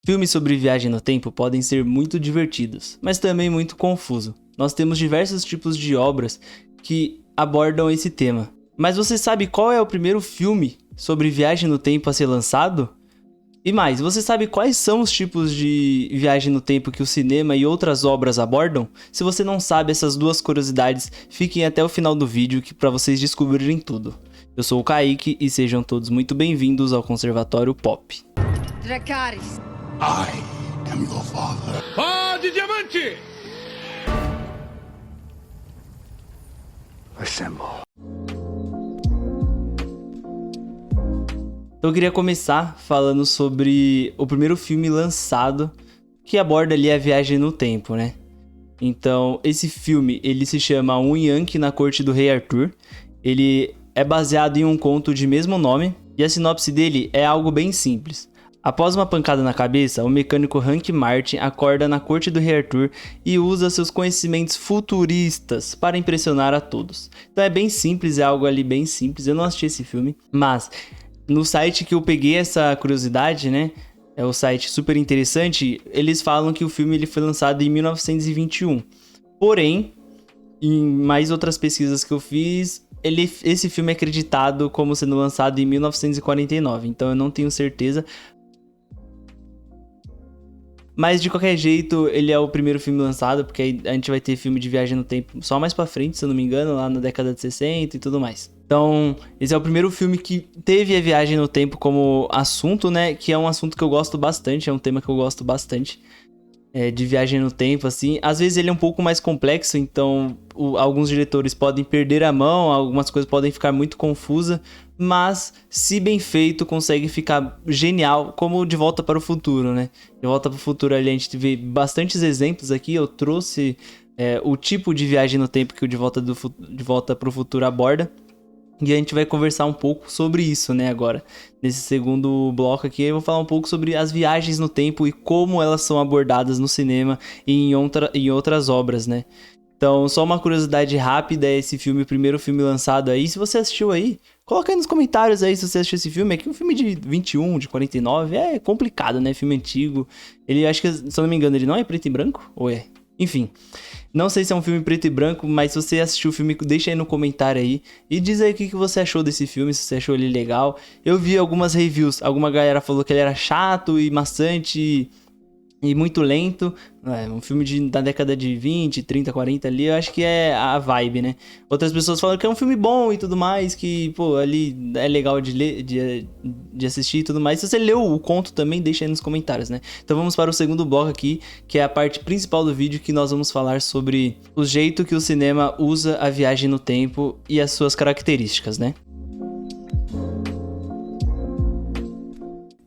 Filmes sobre viagem no tempo podem ser muito divertidos, mas também muito confuso. Nós temos diversos tipos de obras que abordam esse tema. Mas você sabe qual é o primeiro filme sobre viagem no tempo a ser lançado? E mais, você sabe quais são os tipos de viagem no tempo que o cinema e outras obras abordam? Se você não sabe essas duas curiosidades, fiquem até o final do vídeo para vocês descobrirem tudo. Eu sou o Kaique e sejam todos muito bem-vindos ao Conservatório Pop. Dracarys. I am your father. Pó de diamante! Assemble. Então eu queria começar falando sobre o primeiro filme lançado que aborda ali a viagem no tempo, né? Então, esse filme, ele se chama Um Yankee na Corte do Rei Arthur. Ele é baseado em um conto de mesmo nome e a sinopse dele é algo bem simples. Após uma pancada na cabeça, o mecânico Hank Martin acorda na corte do Rei Arthur e usa seus conhecimentos futuristas para impressionar a todos. Então é bem simples, é algo ali bem simples. Eu não assisti esse filme, mas no site que eu peguei essa curiosidade, né, é o site super interessante, eles falam que o filme ele foi lançado em 1921. Porém, em mais outras pesquisas que eu fiz, esse filme é acreditado como sendo lançado em 1949, então eu não tenho certeza. Mas de qualquer jeito, ele é o primeiro filme lançado, porque a gente vai ter filme de viagem no tempo só mais pra frente, se eu não me engano, lá na década de 60 e tudo mais. Então, esse é o primeiro filme que teve a viagem no tempo como assunto, né? Que é um assunto que eu gosto bastante, é um tema que eu gosto bastante. De viagem no tempo, assim. Às vezes ele é um pouco mais complexo, então alguns diretores podem perder a mão, algumas coisas podem ficar muito confusas, mas se bem feito, consegue ficar genial, como De Volta para o Futuro, né? De Volta para o Futuro, ali a gente vê bastantes exemplos aqui, eu trouxe o tipo de viagem no tempo que o De Volta para o Futuro aborda. E a gente vai conversar um pouco sobre isso, né, agora. Nesse segundo bloco aqui, eu vou falar um pouco sobre as viagens no tempo e como elas são abordadas no cinema e em outras obras, né. Então, só uma curiosidade rápida, esse filme, o primeiro filme lançado aí. Se você assistiu aí, coloca aí nos comentários aí se você assistiu esse filme. É que um filme de 21, de 49, é complicado, né, filme antigo. Ele, acho que, se eu não me engano, ele não é preto e branco? Ou é? Enfim, não sei se é um filme preto e branco, mas se você assistiu o filme, deixa aí no comentário aí. E diz aí o que você achou desse filme, se você achou ele legal. Eu vi algumas reviews, alguma galera falou que ele era chato e maçante e muito lento. Um filme da década de 20, 30, 40 ali, eu acho que é a vibe, né? Outras pessoas falam que é um filme bom e tudo mais, que, pô, ali é legal de ler, de assistir e tudo mais. Se você leu o conto também, deixa aí nos comentários, né? Então vamos para o segundo bloco aqui, que é a parte principal do vídeo, que nós vamos falar sobre o jeito que o cinema usa a viagem no tempo e as suas características, né?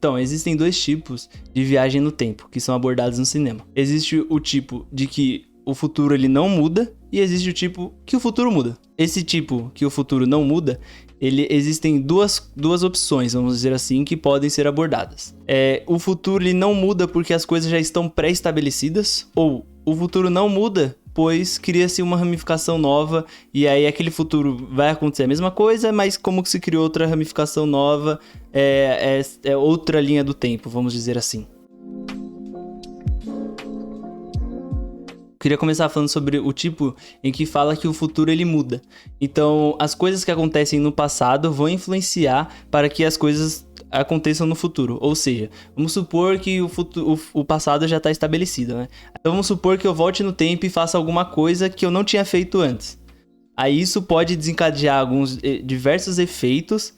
Então, existem dois tipos de viagem no tempo que são abordados no cinema. Existe o tipo de que o futuro ele não muda e existe o tipo que o futuro muda. Esse tipo que o futuro não muda, existem duas opções, vamos dizer assim, que podem ser abordadas. O futuro ele não muda porque as coisas já estão pré-estabelecidas, ou o futuro não muda pois cria-se uma ramificação nova e aí aquele futuro vai acontecer a mesma coisa, mas como que se criou outra ramificação nova, é outra linha do tempo, vamos dizer assim. Queria começar falando sobre o tipo em que fala que o futuro ele muda. Então, as coisas que acontecem no passado vão influenciar para que as coisas aconteçam no futuro. Ou seja, vamos supor que o passado já está estabelecido, né? Então vamos supor que eu volte no tempo e faça alguma coisa que eu não tinha feito antes. Aí isso pode desencadear diversos efeitos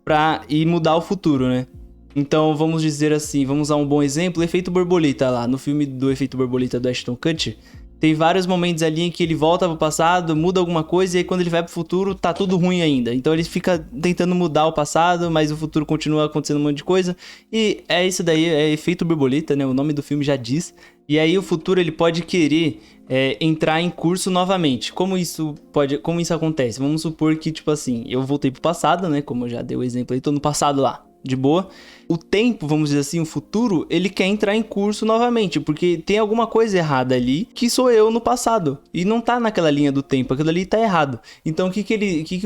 e mudar o futuro, né? Então vamos dizer assim, vamos usar um bom exemplo, o efeito borboleta lá, no filme do efeito borboleta do Ashton Kutcher. Tem vários momentos ali em que ele volta pro passado, muda alguma coisa, e aí quando ele vai pro futuro, tá tudo ruim ainda. Então ele fica tentando mudar o passado, mas o futuro continua acontecendo um monte de coisa. E é isso daí, é efeito borboleta, né? O nome do filme já diz. E aí o futuro, ele pode querer entrar em curso novamente. Como isso acontece? Vamos supor que, tipo assim, eu voltei pro passado, né? Como eu já dei o exemplo aí, tô no passado lá. de boa. O tempo, vamos dizer assim, o futuro, ele quer entrar em curso novamente, porque tem alguma coisa errada ali, que sou eu no passado, e não tá naquela linha do tempo, aquilo ali tá errado. Então o que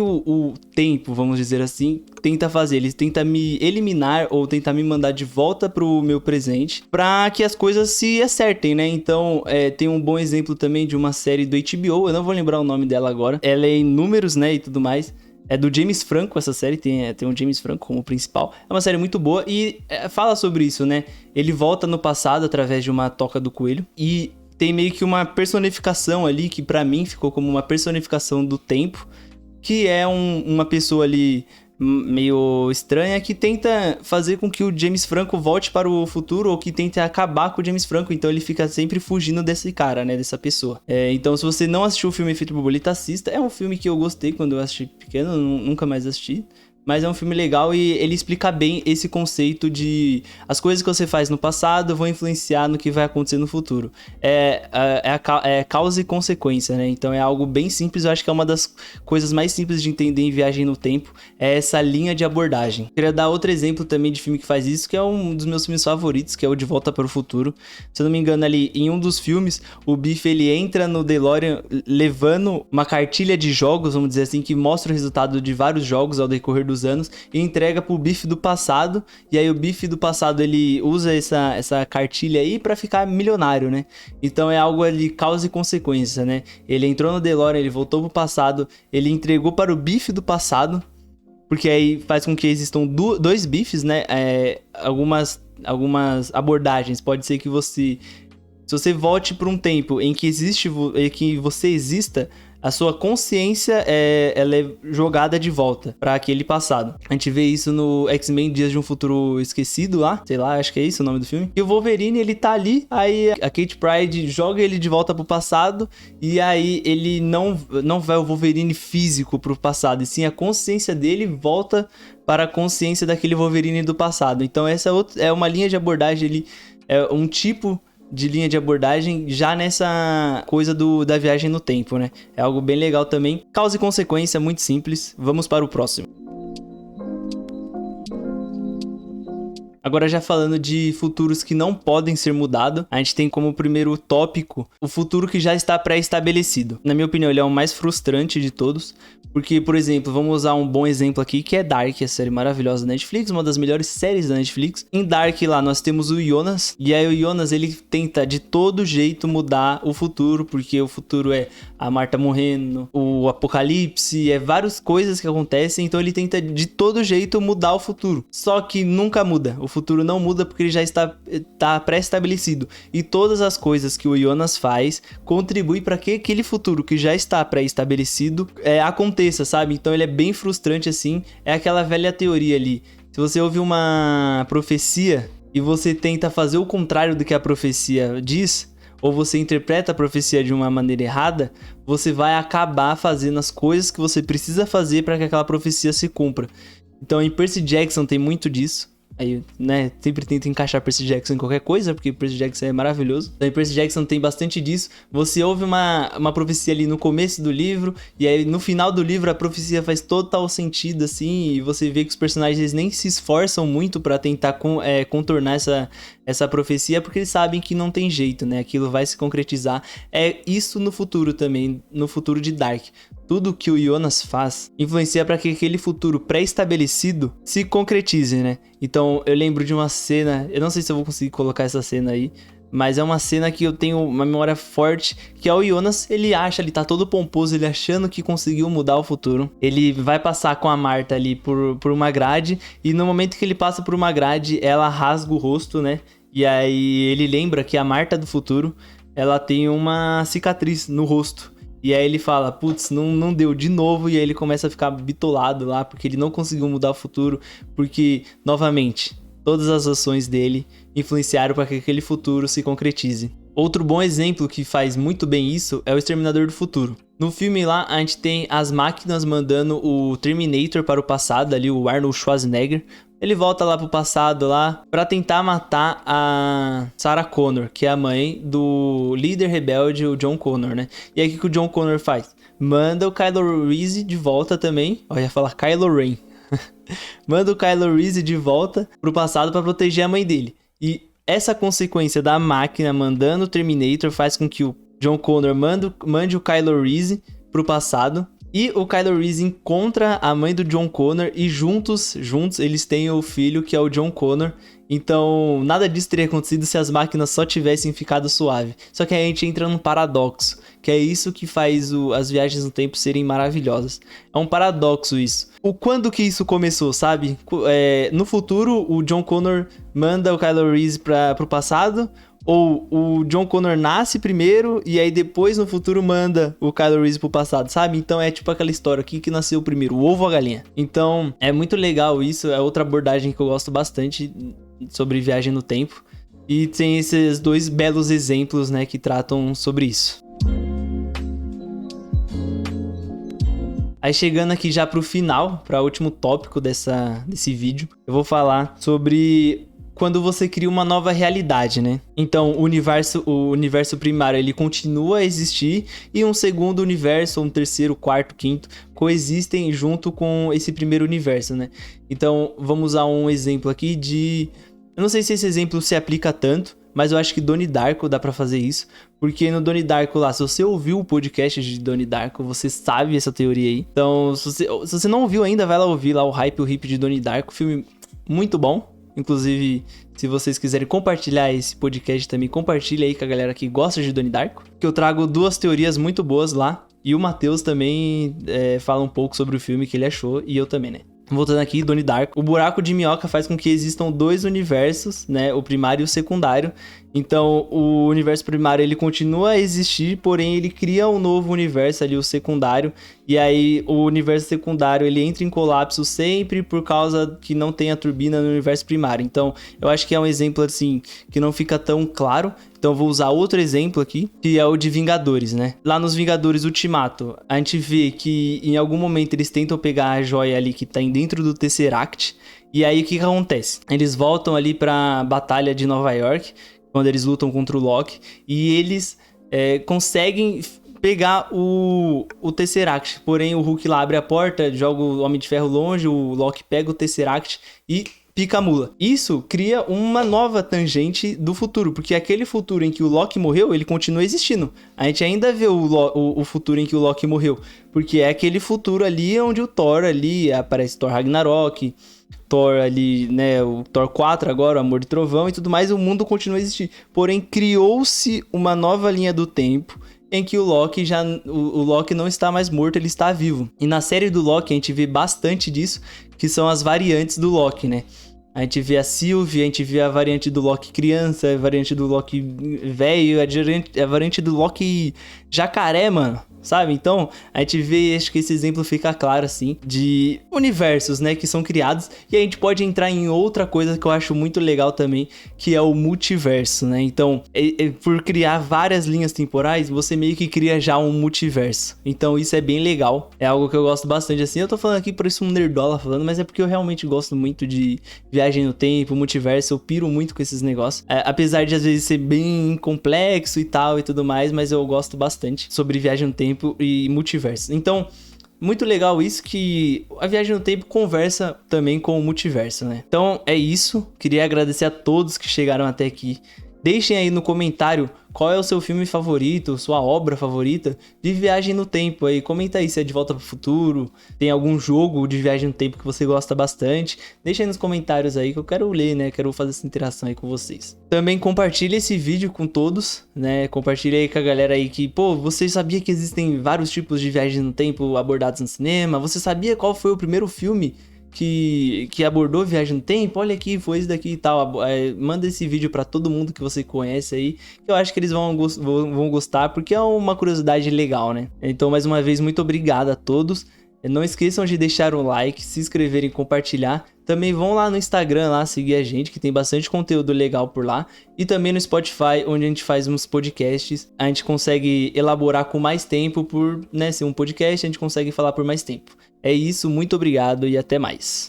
o tempo, vamos dizer assim, tenta fazer? Ele tenta me eliminar ou tentar me mandar de volta pro meu presente, pra que as coisas se acertem, né? Então tem um bom exemplo também de uma série do HBO, eu não vou lembrar o nome dela agora, ela é em números, né, e tudo mais. É do James Franco essa série, tem um James Franco como principal. É uma série muito boa e fala sobre isso, né? Ele volta no passado através de uma toca do coelho e tem meio que uma personificação ali, que pra mim ficou como uma personificação do tempo, que é uma pessoa ali meio estranha que tenta fazer com que o James Franco volte para o futuro ou que tenta acabar com o James Franco, então ele fica sempre fugindo desse cara, né, dessa pessoa. Então se você não assistiu o filme Efeito Borboleta, assista, é um filme que eu gostei quando eu assisti pequeno, nunca mais assisti. Mas é um filme legal e ele explica bem esse conceito de as coisas que você faz no passado vão influenciar no que vai acontecer no futuro. É causa e consequência, né? Então é algo bem simples, eu acho que é uma das coisas mais simples de entender em Viagem no Tempo, é essa linha de abordagem. Eu queria dar outro exemplo também de filme que faz isso, que é um dos meus filmes favoritos, que é o De Volta para o Futuro. Se eu não me engano, ali em um dos filmes, o Biff ele entra no DeLorean levando uma cartilha de jogos, vamos dizer assim, que mostra o resultado de vários jogos ao decorrer dos anos e entrega pro Biff do passado, e aí o Biff do passado ele usa essa cartilha aí pra ficar milionário, né? Então é algo ali, causa e consequência, né? Ele entrou no DeLorean, ele voltou pro passado, ele entregou para o Biff do passado, porque aí faz com que existam dois Biffs, né? Algumas abordagens, pode ser que se você volte para um tempo em que você exista, a sua consciência ela é jogada de volta para aquele passado. A gente vê isso no X-Men Dias de um Futuro Esquecido lá, sei lá, acho que é isso o nome do filme. E o Wolverine, ele tá ali, aí a Kate Pryde joga ele de volta pro passado, e aí ele não vai o Wolverine físico pro passado, e sim a consciência dele volta para a consciência daquele Wolverine do passado. Então essa é uma linha de abordagem ali, é um tipo de linha de abordagem já nessa coisa da viagem no tempo, né? É algo bem legal também. Causa e consequência, muito simples. Vamos para o próximo. Agora já falando de futuros que não podem ser mudados, a gente tem como primeiro tópico o futuro que já está pré-estabelecido. Na minha opinião, ele é o mais frustrante de todos, porque, por exemplo, vamos usar um bom exemplo aqui, que é Dark, a série maravilhosa da Netflix, uma das melhores séries da Netflix. Em Dark lá nós temos o Jonas, e aí o Jonas ele tenta de todo jeito mudar o futuro, porque o futuro é a Marta morrendo, o apocalipse, várias coisas que acontecem, então ele tenta de todo jeito mudar o futuro. Só que nunca muda, o futuro não muda porque ele já está pré-estabelecido. E todas as coisas que o Jonas faz contribuem para que aquele futuro que já está pré-estabelecido aconteça, sabe? Então ele é bem frustrante assim, é aquela velha teoria ali. Se você ouve uma profecia e você tenta fazer o contrário do que a profecia diz, ou você interpreta a profecia de uma maneira errada, você vai acabar fazendo as coisas que você precisa fazer para que aquela profecia se cumpra. Então em Percy Jackson tem muito disso. Aí, né, sempre tento encaixar Percy Jackson em qualquer coisa, porque Percy Jackson é maravilhoso. Então, em Percy Jackson tem bastante disso. Você ouve uma profecia ali no começo do livro, e aí no final do livro a profecia faz total sentido, assim, e você vê que os personagens nem se esforçam muito pra tentar contornar essa profecia, porque eles sabem que não tem jeito, né? Aquilo vai se concretizar. É isso no futuro também, no futuro de Dark. Tudo que o Jonas faz influencia para que aquele futuro pré-estabelecido se concretize, né? Então, eu lembro de uma cena, eu não sei se eu vou conseguir colocar essa cena aí, mas é uma cena que eu tenho uma memória forte, que é o Jonas, ele tá todo pomposo, ele achando que conseguiu mudar o futuro. Ele vai passar com a Marta ali por uma grade, e no momento que ele passa por uma grade, ela rasga o rosto, né? E aí ele lembra que a Marta do futuro, ela tem uma cicatriz no rosto. E aí ele fala, putz, não deu de novo, e aí ele começa a ficar bitolado lá, porque ele não conseguiu mudar o futuro, porque, novamente, todas as ações dele influenciaram para que aquele futuro se concretize. Outro bom exemplo que faz muito bem isso é o Exterminador do Futuro. No filme lá, a gente tem as máquinas mandando o Terminator para o passado, ali o Arnold Schwarzenegger. Ele volta lá pro passado lá para tentar matar a Sarah Connor, que é a mãe do líder rebelde, o John Connor, né? E aí o que o John Connor faz? Manda o Kylo Reese de volta também. Ó, ia falar Kylo Ren. manda o Kylo Reese de volta pro passado pra proteger a mãe dele. E essa consequência da máquina mandando o Terminator faz com que o John Connor mande o Kylo Reese pro passado. E o Kylo Reese encontra a mãe do John Connor e juntos eles têm o filho que é o John Connor. Então, nada disso teria acontecido se as máquinas só tivessem ficado suave. Só que aí a gente entra num paradoxo, que é isso que faz as viagens no tempo serem maravilhosas. É um paradoxo isso. Quando que isso começou, sabe? No futuro, o John Connor manda o Kylo Reese pro passado, ou o John Connor nasce primeiro e aí depois no futuro manda o Kylo Reese pro passado, sabe? Então é tipo aquela história, o que nasceu primeiro, o ovo ou a galinha? Então é muito legal isso, é outra abordagem que eu gosto bastante sobre viagem no tempo. E tem esses dois belos exemplos, né, que tratam sobre isso. Aí chegando aqui já pro final, para o último tópico desse vídeo, eu vou falar sobre quando você cria uma nova realidade, né? Então, o universo primário, ele continua a existir e um segundo universo, um terceiro, quarto, quinto, coexistem junto com esse primeiro universo, né? Então, vamos usar um exemplo aqui de... Eu não sei se esse exemplo se aplica tanto, mas eu acho que Donnie Darko dá pra fazer isso, porque no Donnie Darko lá, se você ouviu o podcast de Donnie Darko, você sabe essa teoria aí. Então, se você não ouviu ainda, vai lá ouvir lá o Hype e o Hip de Donnie Darko, filme muito bom. Inclusive, se vocês quiserem compartilhar esse podcast também, compartilha aí com a galera que gosta de Donnie Darko, que eu trago duas teorias muito boas lá, e o Matheus também fala um pouco sobre o filme que ele achou, e eu também, né? Voltando aqui, Donnie Darko. O buraco de minhoca faz com que existam dois universos, né? O primário e o secundário. Então, o universo primário, ele continua a existir, porém, ele cria um novo universo ali, o secundário. E aí, o universo secundário, ele entra em colapso sempre por causa que não tem a turbina no universo primário. Então, eu acho que é um exemplo, assim, que não fica tão claro. Então, eu vou usar outro exemplo aqui, que é o de Vingadores, né? Lá nos Vingadores Ultimato, a gente vê que em algum momento eles tentam pegar a joia ali que tá dentro do Tesseract. E aí, o que acontece? Eles voltam ali pra Batalha de Nova York, quando eles lutam contra o Loki, e eles conseguem pegar o Tesseract. Porém, o Hulk lá abre a porta, joga o Homem de Ferro longe, o Loki pega o Tesseract e pica a mula. Isso cria uma nova tangente do futuro, porque aquele futuro em que o Loki morreu, ele continua existindo. A gente ainda vê o futuro em que o Loki morreu, porque é aquele futuro ali onde o Thor ali, aparece Thor Ragnarok, Thor ali, né, o Thor 4 agora, o Amor de Trovão e tudo mais, o mundo continua a existir. Porém, criou-se uma nova linha do tempo em que o Loki não está mais morto, ele está vivo. E na série do Loki a gente vê bastante disso, que são as variantes do Loki, né? A gente vê a Sylvie, a gente vê a variante do Loki criança, a variante do Loki velho, a variante do Loki jacaré, mano. Sabe? Então, a gente vê, acho que esse exemplo fica claro, assim, de universos, né, que são criados. E a gente pode entrar em outra coisa que eu acho muito legal também, que é o multiverso, né? Então, por criar várias linhas temporais, você meio que cria já um multiverso. Então, isso é bem legal. É algo que eu gosto bastante, assim. Eu tô falando aqui por isso um nerdola falando, mas é porque eu realmente gosto muito de viagem no tempo, multiverso. Eu piro muito com esses negócios. Apesar de, às vezes, ser bem complexo e tal e tudo mais, mas eu gosto bastante sobre viagem no tempo e multiverso. Então, muito legal isso, que a viagem no tempo conversa também com o multiverso, né? Então, é isso. Queria agradecer a todos que chegaram até aqui. Deixem aí no comentário qual é o seu filme favorito, sua obra favorita de viagem no tempo aí. Comenta aí se é De Volta pro Futuro, tem algum jogo de viagem no tempo que você gosta bastante. Deixa aí nos comentários aí que eu quero ler, né? Quero fazer essa interação aí com vocês. Também compartilhe esse vídeo com todos, né? Compartilhe aí com a galera aí que, pô, você sabia que existem vários tipos de viagem no tempo abordados no cinema? Você sabia qual foi o primeiro filme que abordou viagem no tempo? Olha aqui, foi esse daqui e tal. Manda esse vídeo pra todo mundo que você conhece aí, que eu acho que eles vão gostar, porque é uma curiosidade legal, né? Então, mais uma vez, muito obrigado a todos. Não esqueçam de deixar um like, se inscreverem e compartilhar. Também vão lá no Instagram, lá seguir a gente, que tem bastante conteúdo legal por lá. E também no Spotify, onde a gente faz uns podcasts. A gente consegue elaborar com mais tempo por, né, ser um podcast, a gente consegue falar por mais tempo. É isso, muito obrigado e até mais.